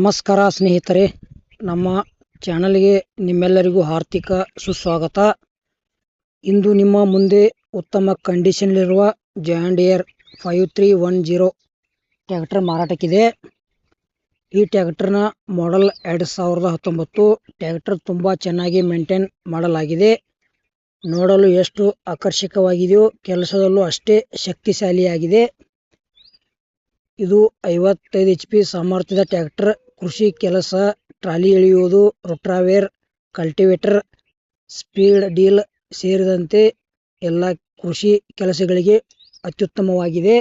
ನಮಸ್ಕಾರ ಸ್ನೇಹಿತರೆ, ನಮ್ಮ ಚಾನಲ್ಗೆ ನಿಮ್ಮೆಲ್ಲರಿಗೂ ಹಾರ್ದಿಕ ಸುಸ್ವಾಗತ. ಇಂದು ನಿಮ್ಮ ಮುಂದೆ ಉತ್ತಮ ಕಂಡೀಷನ್ನಲ್ಲಿರುವ ಜಾನ್ ಡಿಯರ್ 5310 ಟ್ರ್ಯಾಕ್ಟರ್ ಮಾರಾಟಕ್ಕಿದೆ. ಈ ಟ್ರ್ಯಾಕ್ಟರ್ನ ಮಾಡೆಲ್ 2019. ಟ್ರ್ಯಾಕ್ಟರ್ ತುಂಬ ಚೆನ್ನಾಗಿ ಮೇಂಟೈನ್ ಮಾಡಲಾಗಿದೆ. ನೋಡಲು ಎಷ್ಟು ಆಕರ್ಷಕವಾಗಿದೆಯೋ ಕೆಲಸದಲ್ಲೂ ಅಷ್ಟೇ ಶಕ್ತಿಶಾಲಿಯಾಗಿದೆ. ಇದು 55 HP ಸಾಮರ್ಥ್ಯದ ಟ್ರ್ಯಾಕ್ಟರ್. ಕೃಷಿ ಕೆಲಸ, ಟ್ರಾಲಿ ಎಳೆಯುವುದು, ರೋಟಾವೇಟರ್, ಕಲ್ಟಿವೇಟರ್, ಸ್ಪೀಡ್ ಡೀಲ್ ಸೇರಿದಂತೆ ಎಲ್ಲ ಕೃಷಿ ಕೆಲಸಗಳಿಗೆ ಅತ್ಯುತ್ತಮವಾಗಿದೆ.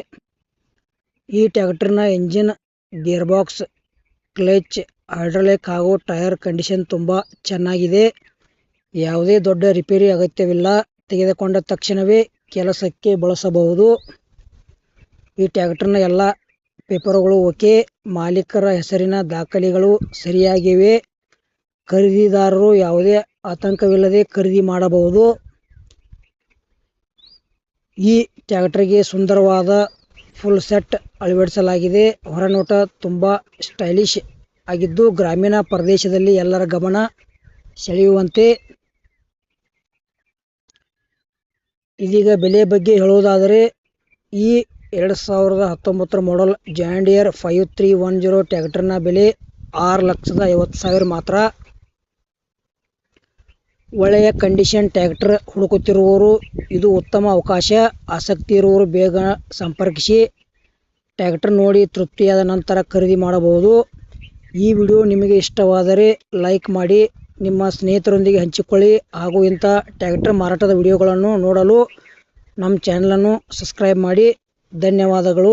ಈ ಟ್ರ್ಯಾಕ್ಟರ್ನ ಎಂಜಿನ್, ಗೇರ್ಬಾಕ್ಸ್, ಕ್ಲಚ್, ಹೈಡ್ರಾಲಿಕ್ ಹಾಗೂ ಟೈರ್ ಕಂಡೀಷನ್ ತುಂಬ ಚೆನ್ನಾಗಿದೆ. ಯಾವುದೇ ದೊಡ್ಡ ರಿಪೇರಿ ಅಗತ್ಯವಿಲ್ಲ. ತೆಗೆದುಕೊಂಡ ತಕ್ಷಣವೇ ಕೆಲಸಕ್ಕೆ ಬಳಸಬಹುದು. ಈ ಟ್ರ್ಯಾಕ್ಟರ್ನ ಎಲ್ಲ ಪೇಪರುಗಳು ಓಕೆ. ಮಾಲೀಕರ ಹೆಸರಿನ ದಾಖಲೆಗಳು ಸರಿಯಾಗಿವೆ. ಖರೀದಿದಾರರು ಯಾವುದೇ ಆತಂಕವಿಲ್ಲದೆ ಖರೀದಿ ಮಾಡಬಹುದು. ಈ ಟ್ರ್ಯಾಕ್ಟರ್ಗೆ ಸುಂದರವಾದ ಫುಲ್ ಸೆಟ್ ಅಳವಡಿಸಲಾಗಿದೆ. ಹೊರನೋಟ ತುಂಬ ಸ್ಟೈಲಿಶ್ ಆಗಿದ್ದು ಗ್ರಾಮೀಣ ಪ್ರದೇಶದಲ್ಲಿ ಎಲ್ಲರ ಗಮನ ಸೆಳೆಯುವಂತೆ. ಇದೀಗ ಬೆಲೆ ಬಗ್ಗೆ ಹೇಳುವುದಾದರೆ, ಈ 2019 ಮಾಡೆಲ್ ಜಾನ್ ಡಿಯರ್ 5310 ಟ್ರ್ಯಾಕ್ಟರ್ನ ಬೆಲೆ 6,50,000 ಮಾತ್ರ. ಒಳ್ಳೆಯ ಕಂಡೀಷನ್ ಟ್ರ್ಯಾಕ್ಟರ್ ಹುಡುಕುತ್ತಿರುವವರು ಇದು ಉತ್ತಮ ಅವಕಾಶ. ಆಸಕ್ತಿ ಇರುವವರು ಬೇಗ ಸಂಪರ್ಕಿಸಿ. ಟ್ರ್ಯಾಕ್ಟರ್ ನೋಡಿ ತೃಪ್ತಿಯಾದ ನಂತರ ಖರೀದಿ ಮಾಡಬಹುದು. ಈ ವಿಡಿಯೋ ನಿಮಗೆ ಇಷ್ಟವಾದರೆ ಲೈಕ್ ಮಾಡಿ, ನಿಮ್ಮ ಸ್ನೇಹಿತರೊಂದಿಗೆ ಹಂಚಿಕೊಳ್ಳಿ ಹಾಗೂ ಇಂಥ ಟ್ರ್ಯಾಕ್ಟರ್ ಮಾರಾಟದ ವಿಡಿಯೋಗಳನ್ನು ನೋಡಲು ನಮ್ಮ ಚಾನಲನ್ನು ಸಬ್ಸ್ಕ್ರೈಬ್ ಮಾಡಿ. ಧನ್ಯವಾದಗಳು.